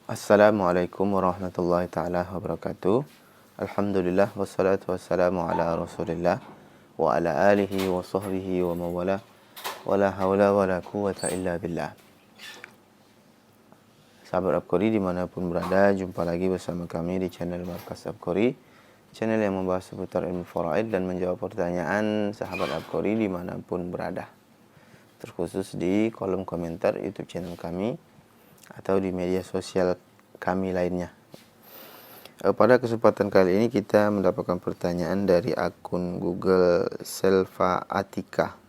Assalamualaikum warahmatullahi ta'ala wabarakatuh. Alhamdulillah wassalatu wassalamu ala rasulillah wa ala alihi wa sahbihi wa mawala wa la hawla wa la quwata illa billah. Sahabat Abqori dimanapun berada, jumpa lagi bersama kami di channel Markas Abqori, channel yang membahas seputar ilmu faraid dan menjawab pertanyaan sahabat Abqori dimanapun berada, terkhusus di kolom komentar YouTube channel kami atau di media sosial kami lainnya. Pada kesempatan kali ini kita mendapatkan pertanyaan dari akun Google Selva Atika.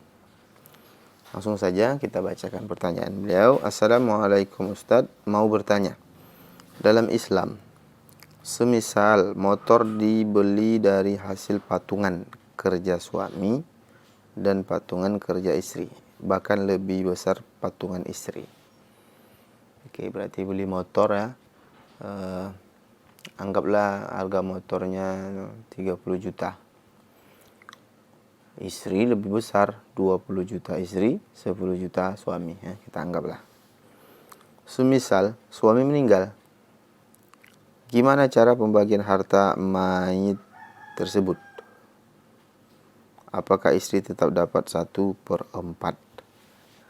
Langsung saja kita bacakan pertanyaan beliau. Assalamualaikum Ustadz, mau bertanya. Dalam Islam, semisal motor dibeli dari hasil patungan kerja suami dan patungan kerja istri, bahkan lebih besar patungan istri. Oke, berarti beli motor ya. Anggaplah harga motornya 30 juta. Istri lebih besar, 20 juta istri, 10 juta suami ya, kita anggaplah. Semisal suami meninggal, gimana cara pembagian harta mayit tersebut? Apakah istri tetap dapat 1/4?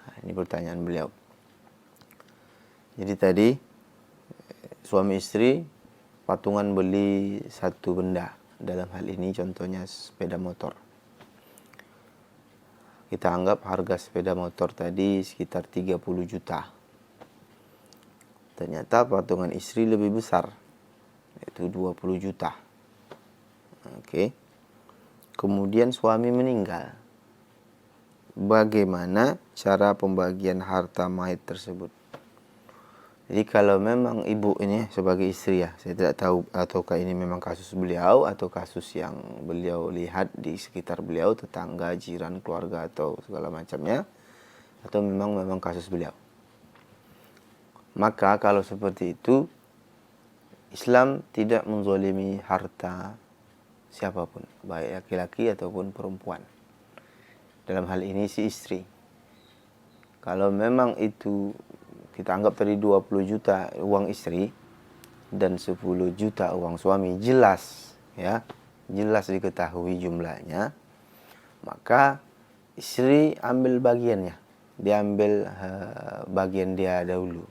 Nah, ini pertanyaan beliau. Jadi tadi suami istri patungan beli satu benda. Dalam hal ini contohnya sepeda motor. Kita anggap harga sepeda motor tadi sekitar 30 juta. Ternyata patungan istri lebih besar, yaitu 20 juta. Oke. Kemudian suami meninggal. Bagaimana cara pembagian harta mayit tersebut? Jadi kalau memang ibu ini sebagai istri ya, saya tidak tahu ataukah ini memang kasus beliau atau kasus yang beliau lihat di sekitar beliau, tetangga, jiran, keluarga atau segala macamnya, atau memang kasus beliau. Maka kalau seperti itu, Islam tidak menzalimi harta siapapun, baik laki-laki ataupun perempuan. Dalam hal ini si istri. Kalau memang itu kita anggap tadi 20 juta uang istri dan 10 juta uang suami, jelas ya, jelas diketahui jumlahnya, maka istri ambil bagiannya, dia ambil bagian dia dahulu.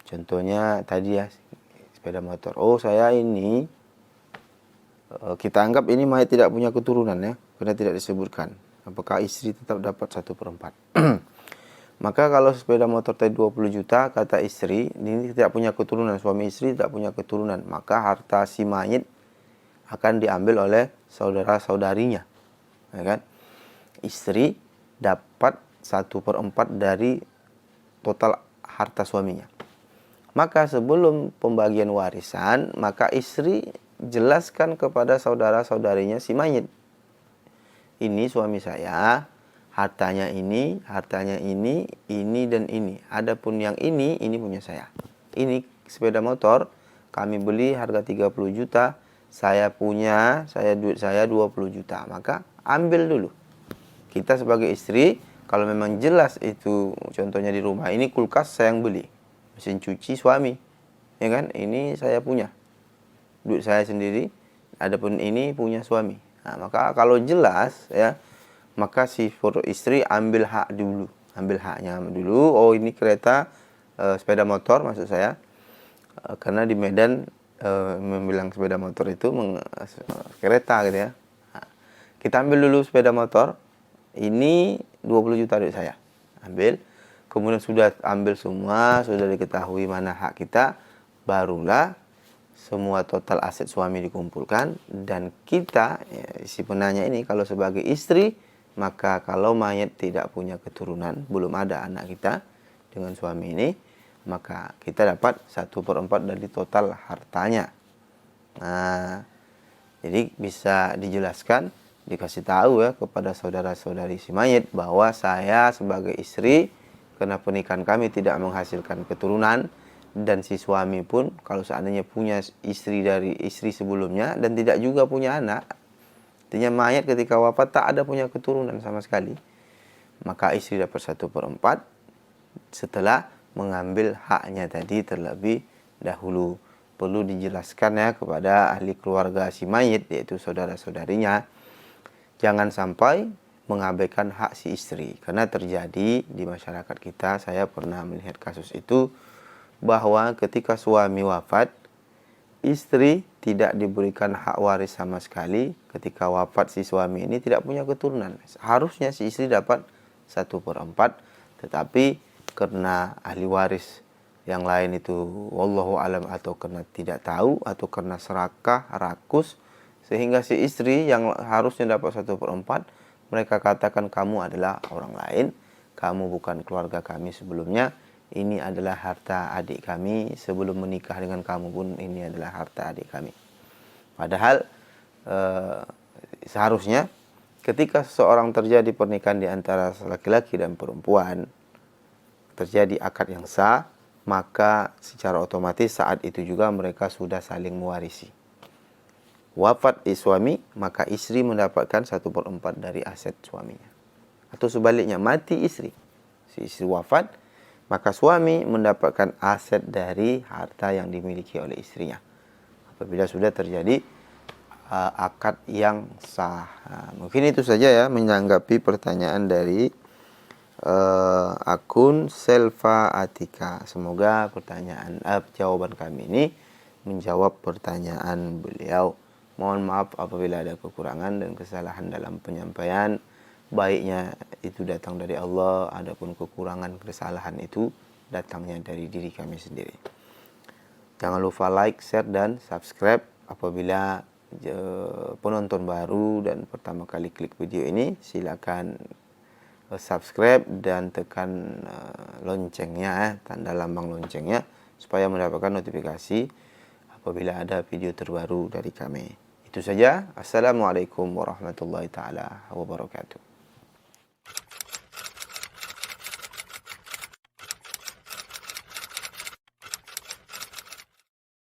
Contohnya tadi ya, sepeda motor. Oh, saya ini kita anggap ini mayat tidak punya keturunan ya, karena tidak disebutkan. Apakah istri tetap dapat 1/4? Maka kalau sepeda motor tadi 20 juta, kata istri, ini tidak punya keturunan, suami istri tidak punya keturunan, maka harta si mayit akan diambil oleh saudara-saudarinya. Ya kan? Istri dapat 1/4 dari total harta suaminya. Maka sebelum pembagian warisan, maka istri jelaskan kepada saudara-saudarinya si mayit. Ini suami saya, hartanya ini dan ini. Adapun yang ini punya saya. Ini sepeda motor kami beli harga 30 juta, duit saya 20 juta. Maka ambil dulu. Kita sebagai istri, kalau memang jelas itu, contohnya di rumah ini kulkas saya yang beli, mesin cuci suami, ya kan? Ini saya punya, duit saya sendiri. Adapun ini punya suami. Nah, maka kalau jelas ya, maka si istri ambil hak dulu, ambil haknya dulu. Oh, ini kereta, sepeda motor maksud saya, karena di Medan membilang sepeda motor itu kereta gitu ya. Nah, kita ambil dulu sepeda motor, ini 20 juta duit saya, ambil. Kemudian sudah ambil semua, sudah diketahui mana hak kita, barulah semua total aset suami dikumpulkan. Dan kita, si penanya ini kalau sebagai istri, maka kalau mayat tidak punya keturunan, belum ada anak kita dengan suami ini, maka kita dapat 1/4 dari total hartanya. Nah, jadi bisa dijelaskan, dikasih tahu ya kepada saudara-saudari si mayat bahwa saya sebagai istri, karena pernikahan kami tidak menghasilkan keturunan, dan si suami pun kalau seandainya punya istri dari istri sebelumnya dan tidak juga punya anak, artinya mayat ketika wafat tak ada punya keturunan sama sekali, maka istri dapat 1/4 setelah mengambil haknya tadi terlebih dahulu. Perlu dijelaskan ya kepada ahli keluarga si mayit, yaitu saudara-saudarinya, jangan sampai mengabaikan hak si istri. Karena terjadi di masyarakat kita, saya pernah melihat kasus itu, bahwa ketika suami wafat, istri tidak diberikan hak waris sama sekali. Ketika wafat si suami ini tidak punya keturunan. Harusnya si istri dapat 1/4, tetapi karena ahli waris yang lain itu wallahu alam, atau karena tidak tahu, atau karena serakah, rakus, sehingga si istri yang harusnya dapat 1/4, mereka katakan kamu adalah orang lain, kamu bukan keluarga kami sebelumnya, ini adalah harta adik kami, sebelum menikah dengan kamu pun ini adalah harta adik kami. Padahal seharusnya ketika seseorang terjadi pernikahan di antara laki-laki dan perempuan, terjadi akad yang sah, maka secara otomatis saat itu juga mereka sudah saling mewarisi. Wafat suami, maka istri mendapatkan 1/4 dari aset suaminya. Atau sebaliknya, mati istri, si istri wafat, maka suami mendapatkan aset dari harta yang dimiliki oleh istrinya. Apabila sudah terjadi akad yang sah. Mungkin itu saja ya, menanggapi pertanyaan dari akun Selva Atika. Semoga jawaban kami ini menjawab pertanyaan beliau. Mohon maaf apabila ada kekurangan dan kesalahan dalam penyampaian. Baiknya itu datang dari Allah, adapun kekurangan kesalahan itu datangnya dari diri kami sendiri. Jangan lupa like, share, dan subscribe. Apabila penonton baru dan pertama kali klik video ini, silakan subscribe dan tekan loncengnya, tanda lambang loncengnya, supaya mendapatkan notifikasi apabila ada video terbaru dari kami. Itu saja. Assalamualaikum warahmatullahi taala wabarakatuh.